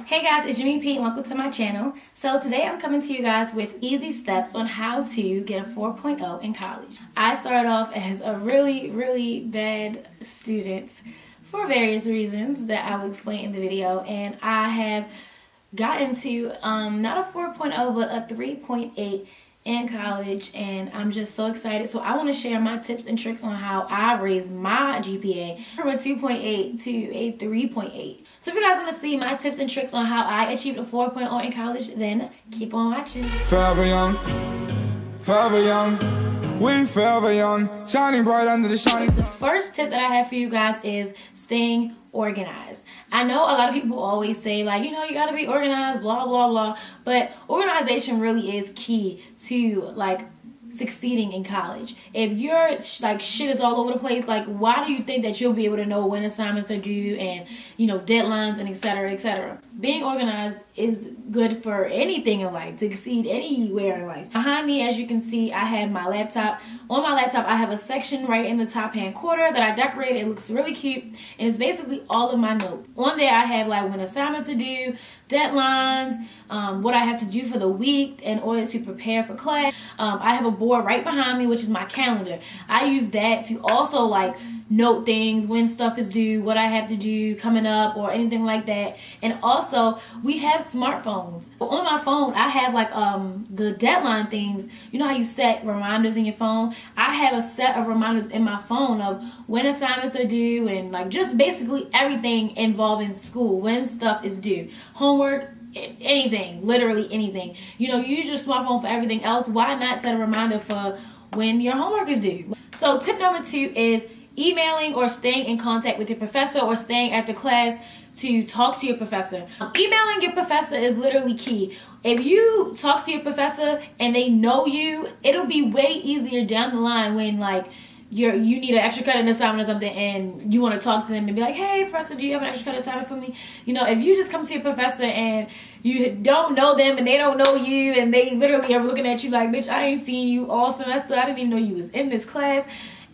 Hey guys, it's Jimmy P and welcome to my channel. So today I'm coming to you guys with easy steps on how to get a 4.0 in college. I started off as a really bad student for various reasons that I will explain in the video, and I have gotten to not a 4.0 but a 3.8 in college, and I'm just so excited. So I want to share my tips and tricks on how I raised my GPA from a 2.8 to a 3.8. So if you guys want to see my tips and tricks on how I achieved a 4.0 in college, then keep on watching. Forever young, we forever young, shining bright under the shining. The first tip that I have for you guys is staying organized. I know a lot of people always say, like, you know, you gotta be organized, blah blah blah, but organization really is key to like succeeding in college. If your like shit is all over the place, like, why do you think that you'll be able to know when assignments are due and, you know, deadlines and etc etc? Being organized is good for anything in life, to succeed anywhere in life. Behind me, as you can see, I have my laptop. On my laptop I have a section right in the top hand corner that I decorated. It looks really cute, and it's basically all of my notes. On there I have like when assignments are due, deadlines, what I have to do for the week in order to prepare for class. I have a board right behind me, which is my calendar. I use that to also like note things, when stuff is due, what I have to do coming up, or anything like that. And also we have smartphones. So on my phone I have like the deadline things. You know how you set reminders in your phone? I have a set of reminders in my phone of when assignments are due, and like just basically everything involving school, when stuff is due, homework, anything, literally anything. You know, you use your smartphone for everything else. Why not set a reminder for when your homework is due? So tip number 2 is emailing or staying in contact with your professor, or staying after class to talk to your professor. Emailing your professor is literally key. If you talk to your professor and they know you, it'll be way easier down the line when like you need an extra credit assignment or something, and you want to talk to them and be like, hey professor, do you have an extra credit assignment for me? You know, if you just come to your professor and you don't know them and they don't know you, and they literally are looking at you like, bitch, I ain't seen you all semester, I didn't even know you was in this class,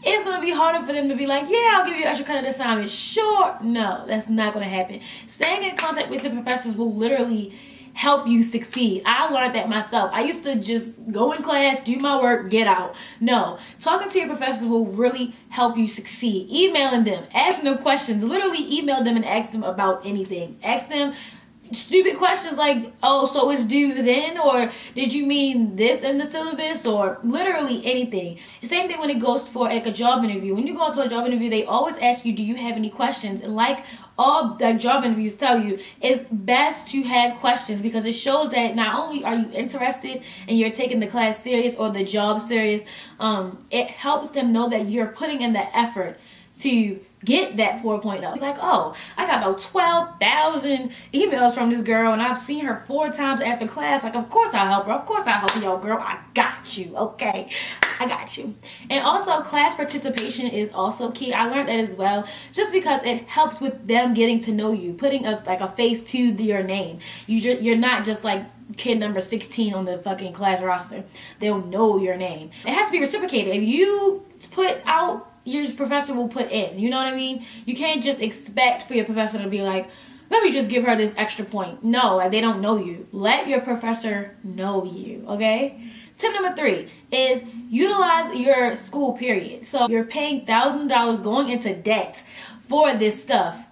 it's going to be harder for them to be like, yeah, I'll give you an extra credit assignment. Sure. No, that's not going to happen. Staying in contact with the professors will literally help you succeed. I learned that myself. I used to just go in class, do my work, get out. No, talking to your professors will really help you succeed. Emailing them, asking them questions. Literally email them and ask them about anything. Ask them stupid questions like, oh, so it's due then, or did you mean this in the syllabus, or literally anything. The same thing when it goes for like a job interview. When you go into a job interview, they always ask you, do you have any questions? And like all the job interviews tell you, it's best to have questions, because it shows that not only are you interested and you're taking the class serious or the job serious, it helps them know that you're putting in the effort to get that 4.0. Like, oh, I got about 12,000 emails from this girl, and I've seen her 4 times after class. Like, of course I'll help her. Of course I'll help y'all, girl. I got you, okay? I got you. And also, class participation is also key. I learned that as well, just because it helps with them getting to know you, putting a face to your name. You're not just like kid number 16 on the fucking class roster. They'll know your name. It has to be reciprocated. If you put out, your professor will put in. You know what I mean? You can't just expect for your professor to be like, let me just give her this extra point. No, like, they don't know you. Let your professor know you, okay? Tip number 3 is utilize your school period. So you're paying $1,000 going into debt for this stuff.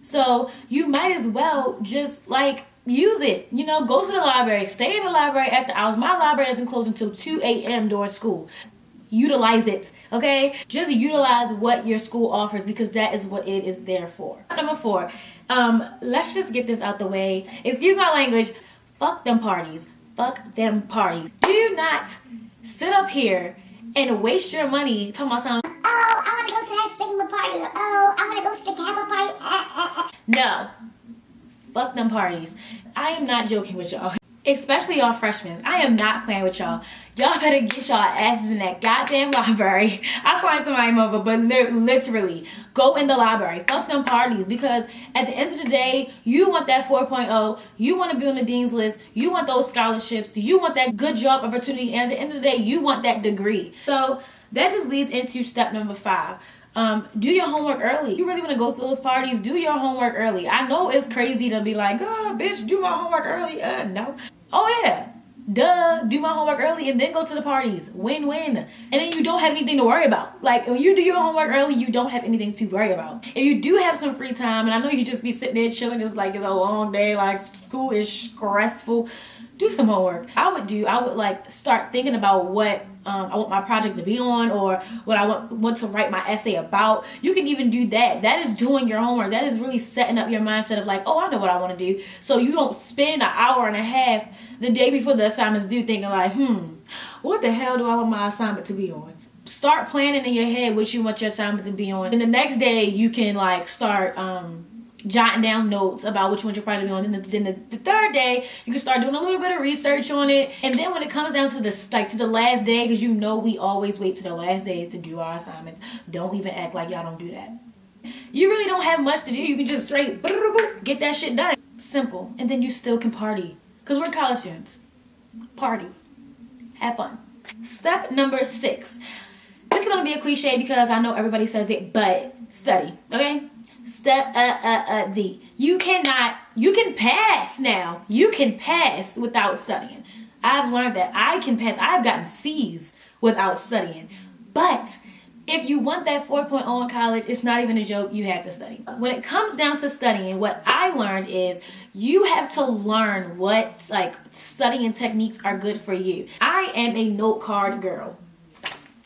So you might as well just like use it. You know, go to the library, stay in the library after hours. My library doesn't close until 2 a.m. during school. Utilize it, okay? Just utilize what your school offers, because that is what it is there for. Number 4, let's just get this out the way. Excuse my language. Fuck them parties. Fuck them parties. Do not sit up here and waste your money talking about something. Oh, I want to go to that Sigma party. Oh, I want to go to the Kappa party. No. Fuck them parties. I am not joking with y'all. Especially y'all freshmen. I am not playing with y'all. Y'all better get y'all asses in that goddamn library. I signed somebody over, but literally, go in the library. Fuck them parties, because at the end of the day, you want that 4.0. You want to be on the dean's list. You want those scholarships. You want that good job opportunity. And at the end of the day, you want that degree. So that just leads into step number 5. Do your homework early. You really want to go to those parties, do your homework early. I know it's crazy to be like, oh, bitch, do my homework early. No. Oh, yeah. Duh, do my homework early and then go to the parties. Win-win. And then you don't have anything to worry about. Like, when you do your homework early, you don't have anything to worry about. If you do have some free time, and I know you just be sitting there chilling, it's like it's a long day, like school is stressful, do some homework. I would like start thinking about what I want my project to be on, or what I want to write my essay about. You can even do that. That is doing your homework. That is really setting up your mindset of like, oh, I know what I want to do. So you don't spend an hour and a half the day before the assignment's due thinking like, what the hell do I want my assignment to be on? Start planning in your head what you want your assignment to be on. And the next day you can like start jotting down notes about which one you're probably on. Then the third day, you can start doing a little bit of research on it. And then when it comes down to the last day, because you know we always wait to the last day to do our assignments. Don't even act like y'all don't do that. You really don't have much to do. You can just straight get that shit done. Simple. And then you still can party. Because we're college students. Party. Have fun. Step number 6. This is going to be a cliche because I know everybody says it, but study. Okay? Step D. You can pass now. You can pass without studying. I've learned that I can pass. I've gotten C's without studying. But if you want that 4.0 in college, it's not even a joke. You have to study. When it comes down to studying, what I learned is you have to learn what like studying techniques are good for you. I am a note card girl.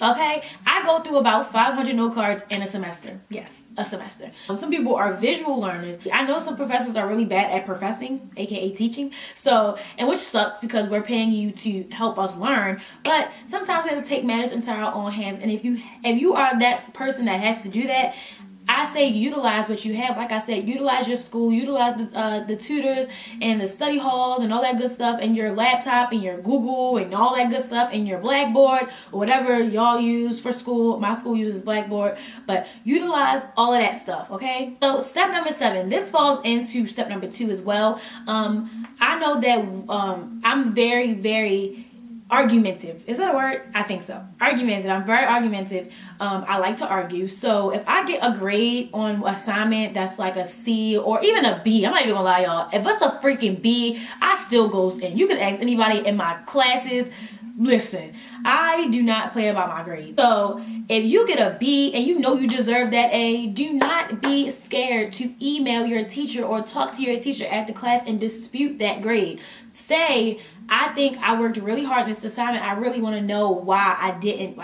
Okay, I go through about 500 note cards in a semester. Yes, a semester. Some people are visual learners. I know some professors are really bad at professing, aka teaching. So, and which sucks because we're paying you to help us learn. But sometimes we have to take matters into our own hands. And if you are that person that has to do that, I say utilize what you have. Like I said, utilize your school, utilize the tutors and the study halls and all that good stuff, and your laptop and your Google and all that good stuff, and your Blackboard or whatever y'all use for school. My school uses Blackboard, but utilize all of that stuff, okay? So step number 7, this falls into step number 2 as well. I know that I'm very, very argumentative. Is that a word? I think so. Argumentative. I'm very argumentative. I like to argue. So if I get a grade on assignment that's like a C or even a B, I'm not even gonna lie, y'all. If it's a freaking B, I still goes in. You can ask anybody in my classes. Listen, I do not play about my grades. So if you get a B and you know you deserve that A, do not be scared to email your teacher or talk to your teacher after class and dispute that grade. Say, I think I worked really hard in this assignment. I really want to know why I didn't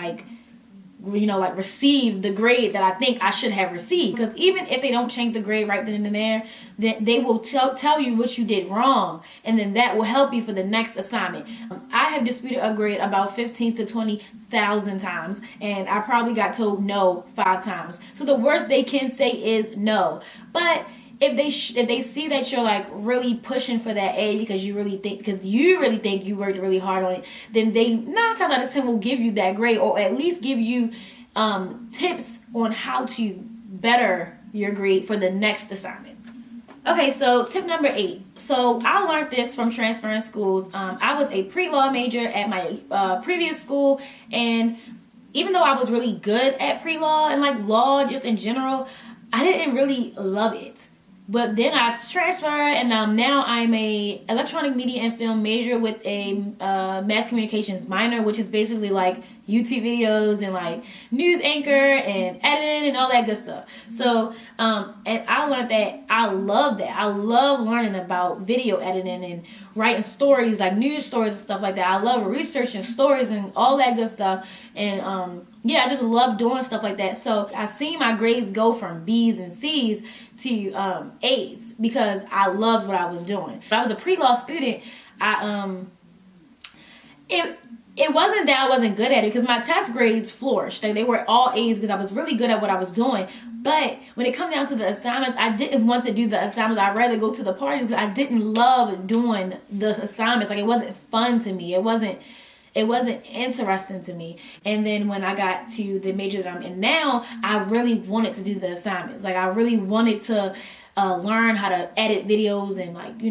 receive the grade that I think I should have received. Because even if they don't change the grade right then and there, then they will tell you what you did wrong, and then that will help you for the next assignment. I have disputed a grade about 15 to 20,000 times, and I probably got told no 5 times. So the worst they can say is no. But if they see that you're like really pushing for that A because you really think you worked really hard on it, then they 9 times out of 10 will give you that grade, or at least give you tips on how to better your grade for the next assignment. Okay, so tip number 8. So I learned this from transferring schools. I was a pre-law major at my previous school, and even though I was really good at pre-law and like law just in general, I didn't really love it. But then I transferred, and now I'm a electronic media and film major with a mass communications minor, which is basically like YouTube videos and like news anchor and editing and all that good stuff. So, and I learned that I love that. I love learning about video editing and writing stories, like news stories and stuff like that. I love researching stories and all that good stuff. And yeah, I just love doing stuff like that. So I seen my grades go from B's and C's to A's because I loved what I was doing. But I was a pre-law student. It wasn't that I wasn't good at it, because my test grades flourished. They were all A's because I was really good at what I was doing. But when it come down to the assignments, I didn't want to do the assignments. I'd rather go to the parties because I didn't love doing the assignments. Like, it wasn't fun to me. It wasn't interesting to me. And then when I got to the major that I'm in now, I really wanted to do the assignments. Like, I really wanted to learn how to edit videos and, like,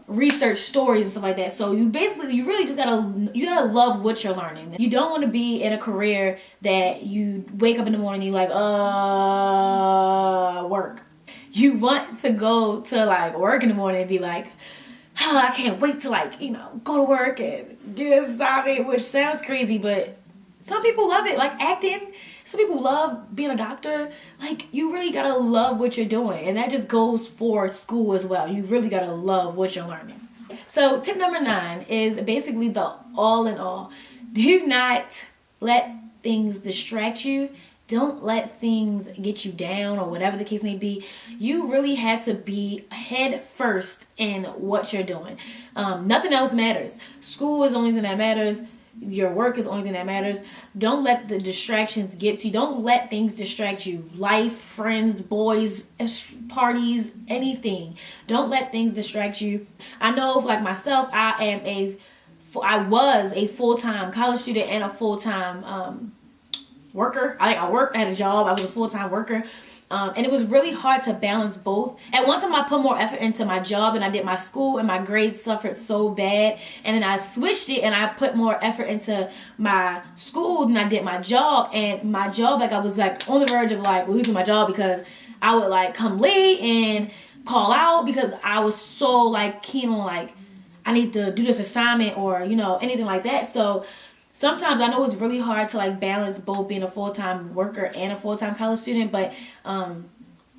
research stories and stuff like that. So you really just gotta love what you're learning. You don't want to be in a career that you wake up in the morning and you're like, work. You want to go to like work in the morning and be like, oh, I can't wait to like, go to work and do this assignment, which sounds crazy, but some people love it. Like acting, some people love being a doctor. Like, you really gotta love what you're doing. And that just goes for school as well. You really gotta love what you're learning. So tip number 9 is basically the all in all. Do not let things distract you. Don't let things get you down or whatever the case may be. You really have to be head first in what you're doing. Nothing else matters. School is the only thing that matters. Your work is the only thing that matters. Don't let the distractions get to you. Don't let things distract you. Life, friends, boys, parties, anything. Don't let things distract you. I know, like myself, I was a full-time college student and a full-time worker. I had a job. I was a full-time worker. And it was really hard to balance both. At one time, I put more effort into my job than I did my school, and my grades suffered so bad. And then I switched it, and I put more effort into my school than I did my job. And my job, like, I was like on the verge of like losing my job because I would like come late and call out because I was so like keen on like I need to do this assignment or anything like that. So sometimes I know it's really hard to like balance both being a full-time worker and a full-time college student, but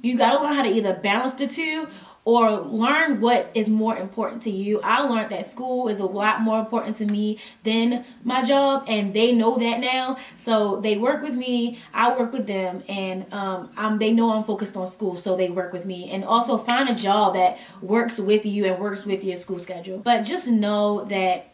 you gotta learn how to either balance the two or learn what is more important to you. I learned that school is a lot more important to me than my job, and they know that now. So they work with me, I work with them, and they know I'm focused on school, so they work with me. And also find a job that works with you and works with your school schedule. But just know that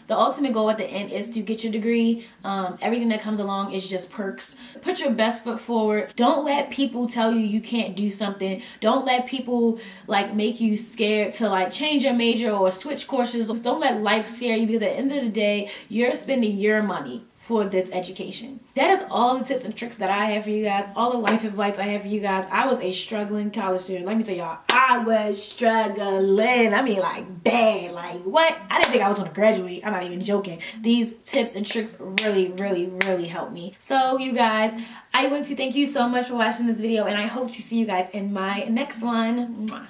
the ultimate goal at the end is to get your degree. Everything that comes along is just perks. Put your best foot forward. Don't let people tell you can't do something. Don't let people like make you scared to like change your major or switch courses. Don't let life scare you, because at the end of the day, you're spending your money for this education. That is all the tips and tricks that I have for you guys. All the life advice I have for you guys. I was a struggling college student. Let me tell y'all, I was struggling. I mean, like bad. Like what? I didn't think I was going to graduate. I'm not even joking. These tips and tricks really, really, really helped me. So you guys, I want to thank you so much for watching this video, and I hope to see you guys in my next one. Mwah.